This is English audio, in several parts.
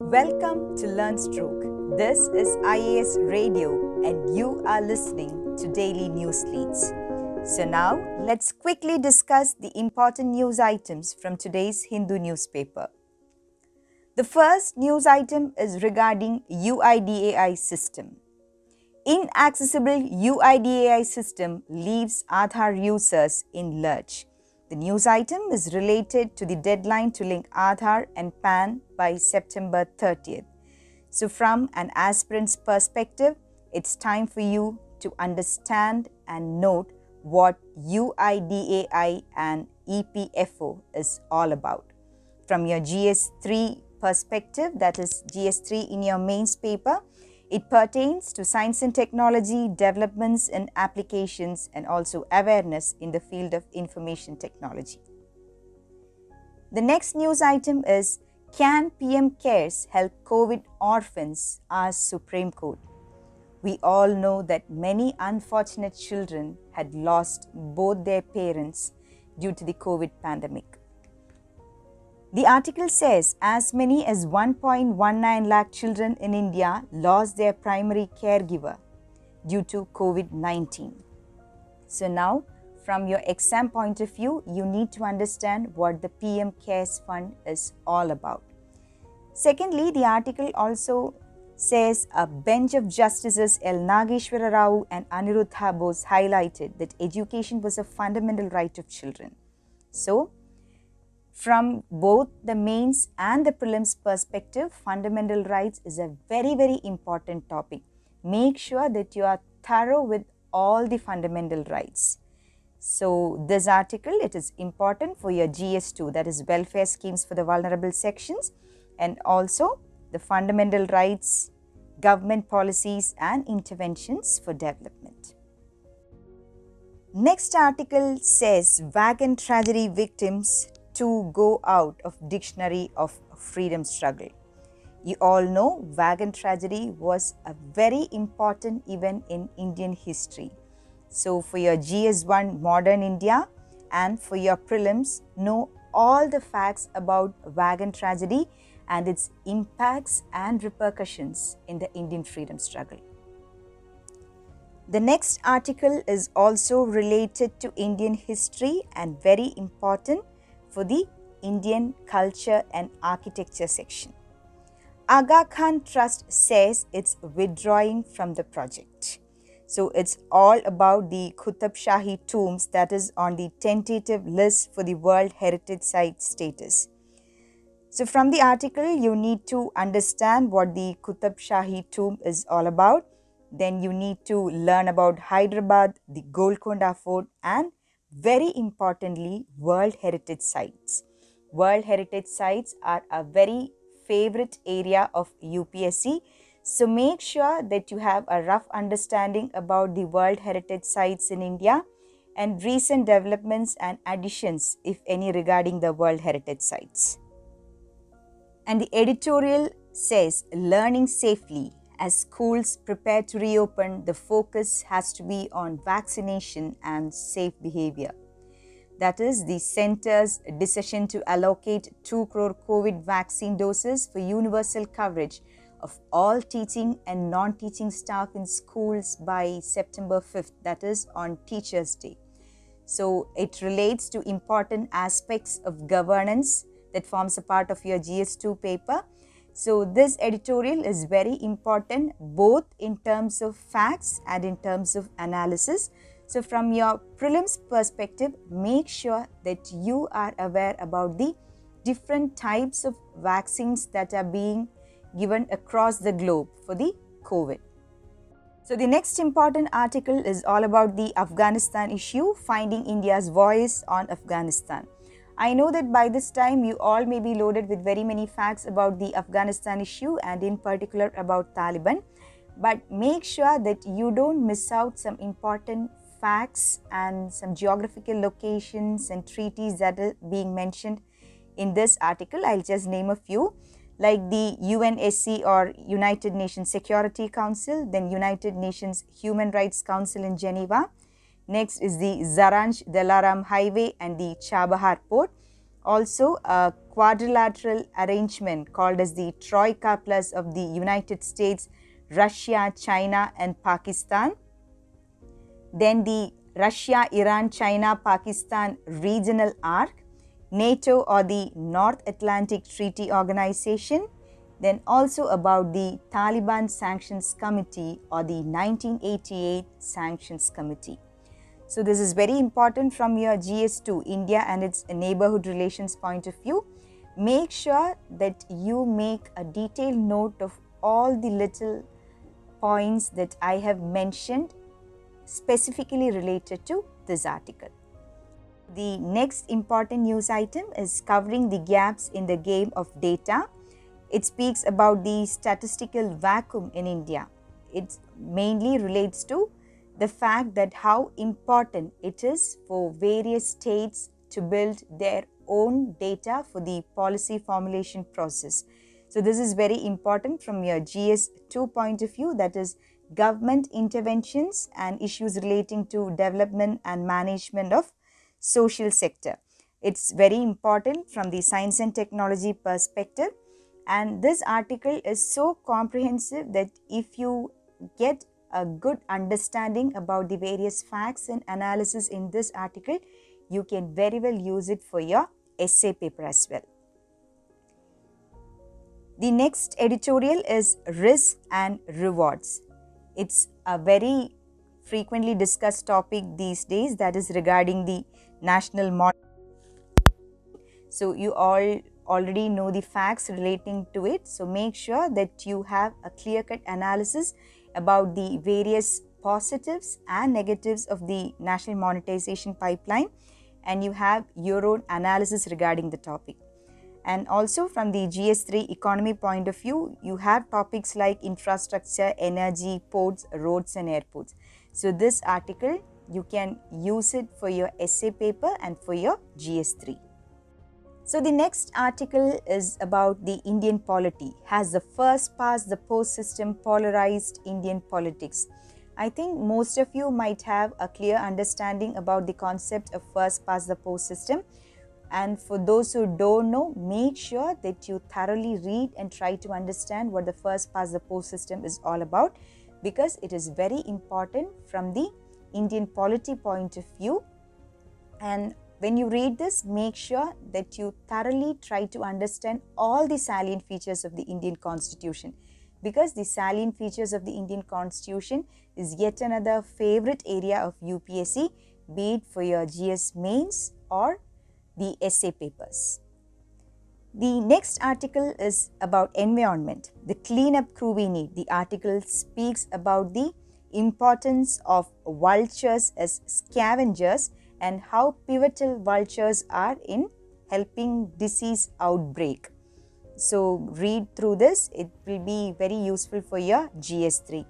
Welcome to Learnstroke. This is IAS Radio and you are listening to Daily News Leads. So now let's quickly discuss the important news items from today's Hindu newspaper. The first news item is regarding UIDAI system. Inaccessible UIDAI system leaves Aadhaar users in lurch. The news item is related to the deadline to link Aadhaar and PAN by September 30th. So from an aspirant's perspective, it's time for you to understand and note what UIDAI and EPFO is all about. From your GS3 perspective, that is GS3 in your mains paper, it pertains to science and technology, developments and applications, and also awareness in the field of information technology. The next news item is, can PM CARES help COVID orphans? Asks Supreme Court. We all know that many unfortunate children had lost both their parents due to the COVID pandemic. The article says as many as 1.19 lakh children in India lost their primary caregiver due to COVID-19. So now, from your exam point of view, you need to understand what the PM CARES Fund is all about. Secondly, the article also says a bench of justices L. Nageshwara Rao and Aniruddha Bose highlighted that education was a fundamental right of children. So, from both the mains and the prelims perspective, fundamental rights is a very important topic. Make sure that you are thorough with all the fundamental rights. So this article, it is important for your GS2, that is welfare schemes for the vulnerable sections, and also the fundamental rights, government policies and interventions for development. Next article says wagon tragedy victims to go out of dictionary of freedom struggle. You all know wagon tragedy was a very important event in Indian history. So for your GS1 modern India and for your prelims, know all the facts about wagon tragedy and its impacts and repercussions in the Indian freedom struggle. The next article is also related to Indian history and very important for the Indian culture and architecture section. Aga Khan Trust says it's withdrawing from the project. So it's all about the Qutb Shahi tombs that is on the tentative list for the World Heritage Site status. So from the article, you need to understand what the Qutb Shahi tomb is all about. Then you need to learn about Hyderabad, the Golconda Fort, and very importantly, World Heritage Sites. World Heritage Sites are a very favorite area of UPSC. So make sure that you have a rough understanding about the World Heritage Sites in India and recent developments and additions, if any, regarding the World Heritage Sites. And the editorial says, learning safely. As schools prepare to reopen, the focus has to be on vaccination and safe behavior. That is the centre's decision to allocate 2 crore COVID vaccine doses for universal coverage of all teaching and non-teaching staff in schools by September 5th, that is on Teachers' Day. So it relates to important aspects of governance that forms a part of your GS2 paper. So this editorial is very important both in terms of facts and in terms of analysis. So from your prelims perspective, make sure that you are aware about the different types of vaccines that are being given across the globe for the COVID. So the next important article is all about the Afghanistan issue, finding India's voice on Afghanistan. I know that by this time you all may be loaded with very many facts about the Afghanistan issue and in particular about Taliban, but make sure that you don't miss out some important facts and some geographical locations and treaties that are being mentioned in this article. I'll just name a few, like the UNSC or United Nations Security Council, then United Nations Human Rights Council in Geneva. Next is the Zaranj Delaram Highway and the Chabahar Port. also a quadrilateral arrangement called as the Troika Plus of the United States, Russia, China and Pakistan. Then the Russia, Iran, China, Pakistan Regional Arc, NATO or the North Atlantic Treaty Organization, then also about the Taliban Sanctions Committee or the 1988 Sanctions Committee. So this is very important from your GS2, India and its neighborhood relations point of view. Make sure that you make a detailed note of all the little points that I have mentioned specifically related to this article. The next important news item is covering the gaps in the game of data. It speaks about the statistical vacuum in India. It mainly relates to the fact that how important it is for various states to build their own data for the policy formulation process. So this is very important from your GS2 point of view, that is government interventions and issues relating to development and management of social sector. It's very important from the science and technology perspective, and this article is so comprehensive that if you get a good understanding about the various facts and analysis in this article, you can very well use it for your essay paper as well. The next editorial is Risk and Rewards. It's a very frequently discussed topic these days, that is regarding the national model. So you all already know the facts relating to it. So make sure that you have a clear-cut analysis about the various positives and negatives of the national monetization pipeline, and you have your own analysis regarding the topic. And also from the GS3 economy point of view, you have topics like infrastructure, energy, ports, roads and airports. So this article, you can use it for your essay paper and for your GS3. So the next article is about the Indian polity. Has the first past the post system polarized Indian politics? I think most of you might have a clear understanding about the concept of first past the post system. And for those who don't know, make sure that you thoroughly read and try to understand what the first past the post system is all about, because it is very important from the Indian polity point of view. And when you read this, make sure that you thoroughly try to understand all the salient features of the Indian Constitution, because the salient features of the Indian Constitution is yet another favorite area of UPSC, be it for your GS mains or the essay papers. The next article is about environment, the cleanup crew we need. The article speaks about the importance of vultures as scavengers and how pivotal vultures are in helping disease outbreak. So read through this, it will be very useful for your GS3.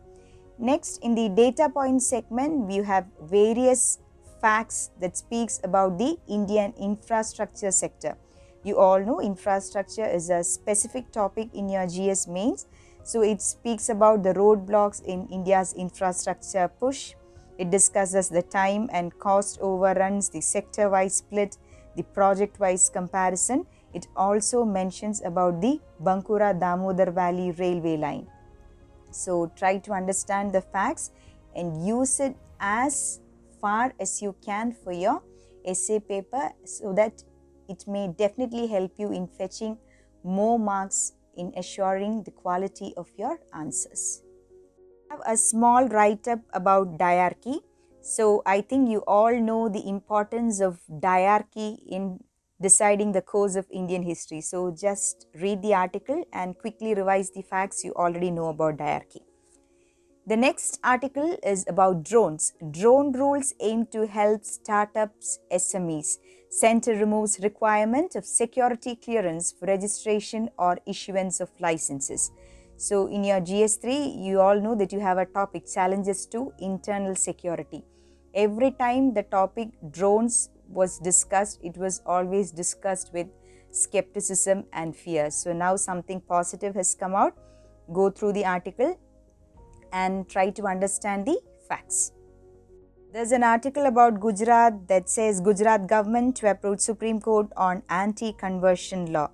Next, in the data point segment, we have various facts that speaks about the Indian infrastructure sector. You all know infrastructure is a specific topic in your GS mains. So it speaks about the roadblocks in India's infrastructure push. It discusses the time and cost overruns, the sector-wise split, the project-wise comparison. It also mentions about the Bankura Damodar Valley railway line. So try to understand the facts and use it as far as you can for your essay paper, so that it may definitely help you in fetching more marks in assuring the quality of your answers. I have a small write-up about diarchy. So I think you all know the importance of diarchy in deciding the course of Indian history. So just read the article and quickly revise the facts you already know about diarchy. The next article is about drones. Drone rules aim to help startups, SMEs. Center removes requirement of security clearance for registration or issuance of licenses. So in your GS3, you all know that you have a topic, challenges to internal security. Every time the topic drones was discussed, it was always discussed with skepticism and fear. So now something positive has come out. Go through the article and try to understand the facts. There's an article about Gujarat that says Gujarat government to approach Supreme Court on anti-conversion law.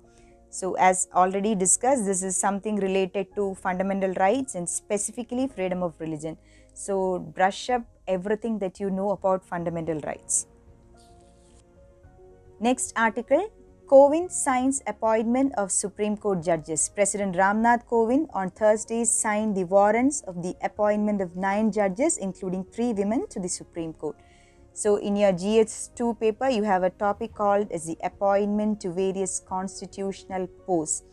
So as already discussed, this is something related to fundamental rights and specifically freedom of religion. So brush up everything that you know about fundamental rights. Next article, Kovind signs appointment of Supreme Court judges. President Ramnath Kovind on Thursday signed the warrants of the appointment of 9 judges, including 3 women, to the Supreme Court. So in your GS2 paper, you have a topic called as the appointment to various constitutional posts.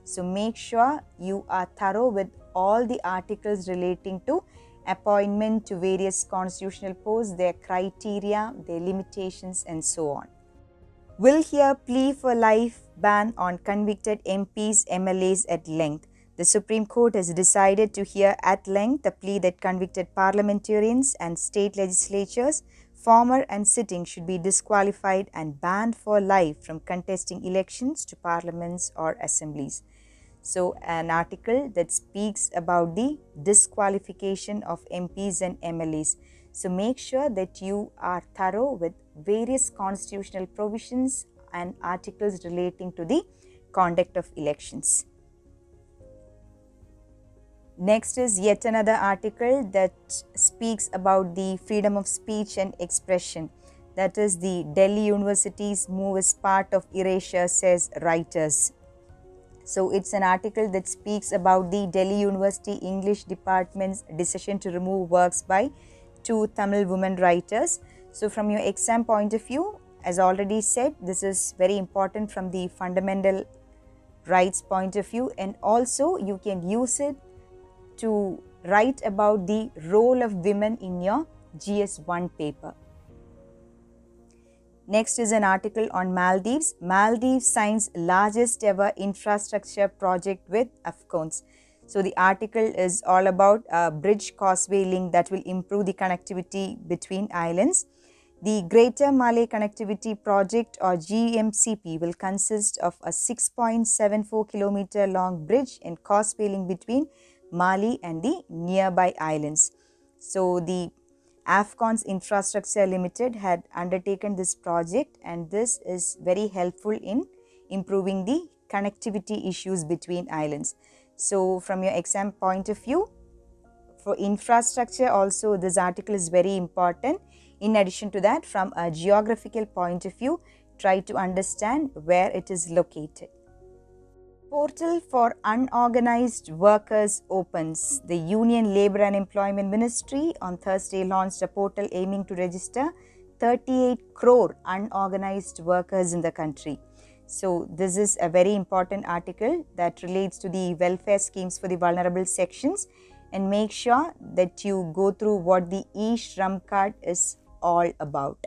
So make sure you are thorough with all the articles relating to appointment to various constitutional posts, their criteria, their limitations, and so on. Will hear plea for life ban on convicted MPs, MLAs at length. The Supreme Court has decided to hear at length the plea that convicted parliamentarians and state legislatures, former and sitting, should be disqualified and banned for life from contesting elections to parliaments or assemblies. So, an article that speaks about the disqualification of MPs and MLAs. So, make sure that you are thorough with various constitutional provisions and articles relating to the conduct of elections. Next is yet another article that speaks about the freedom of speech and expression. That is, the Delhi University's move as part of erasure, says writers. So it's an article that speaks about the Delhi University English Department's decision to remove works by 2 Tamil women writers. So from your exam point of view, as already said, this is very important from the fundamental rights point of view, and also you can use it to write about the role of women in your GS1 paper. Next is an article on Maldives. Maldives signs largest ever infrastructure project with Afghans. So the article is all about a bridge causeway link that will improve the connectivity between islands. The Greater Malay Connectivity Project, or GMCP, will consist of a 6.74 kilometer long bridge and causeway link between Mali and the nearby islands. So the Afghans Infrastructure Limited had undertaken this project, and this is very helpful in improving the connectivity issues between islands. So from your exam point of view, for infrastructure also this article is very important. In addition to that, from a geographical point of view, try to understand where it is located. Portal for unorganized workers opens. The Union Labour and Employment Ministry on Thursday launched a portal aiming to register 38 crore unorganized workers in the country. So this is a very important article that relates to the welfare schemes for the vulnerable sections, and make sure that you go through what the e-Shram card is all about.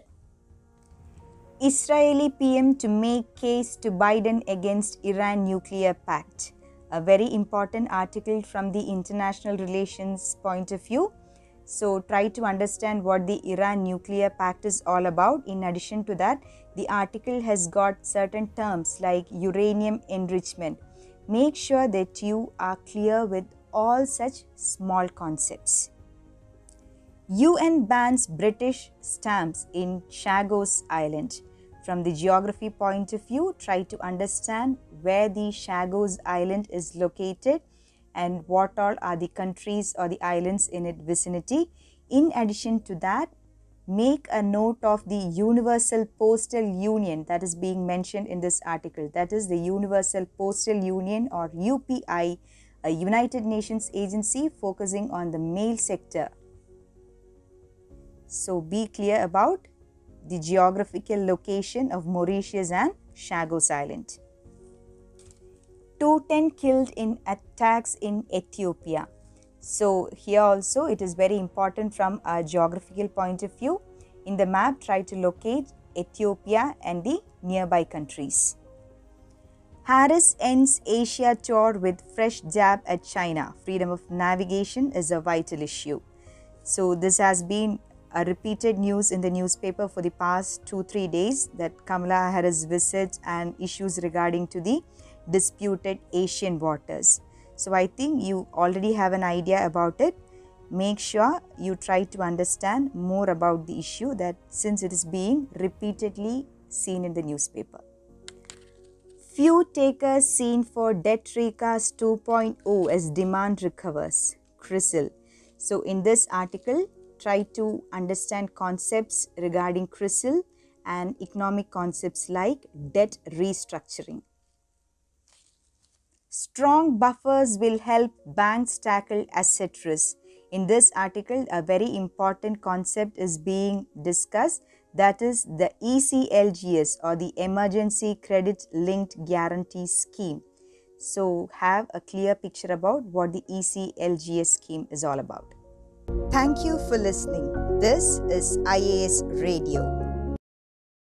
Israeli PM to make case to Biden against Iran nuclear pact. A very important article from the international relations point of view. So try to understand what the Iran nuclear pact is all about. In addition to that, the article has got certain terms like uranium enrichment. Make sure that you are clear with all such small concepts. UN bans British stamps in Chagos Island. From the geography point of view, try to understand where the Chagos Island is located and what all are the countries or the islands in its vicinity. In addition to that, make a note of the Universal Postal Union that is being mentioned in this article. That is the Universal Postal Union, or UPI, a United Nations agency focusing on the mail sector. So be clear about the geographical location of Mauritius and Chagos Island. 210 killed in attacks in Ethiopia. So here also it is very important from a geographical point of view. In the map, try to locate Ethiopia and the nearby countries. Harris ends Asia tour with fresh jab at China. Freedom of navigation is a vital issue. So this has been a repeated news in the newspaper for the past 2-3 days, that Kamala Harris visit and issues regarding to the disputed Asian waters. So I think you already have an idea about it. make sure you try to understand more about the issue, that since it is being repeatedly seen in the newspaper. Few takers seen for debt recast 2.0 as demand recovers. CRISIL. So in this article, try to understand concepts regarding CRISIL and economic concepts like debt restructuring. Strong buffers will help banks tackle asset risk. In this article, a very important concept is being discussed, that is the ECLGS, or the Emergency Credit Linked Guarantee Scheme. So have a clear picture about what the ECLGS scheme is all about. Thank you for listening. This is IAS Radio.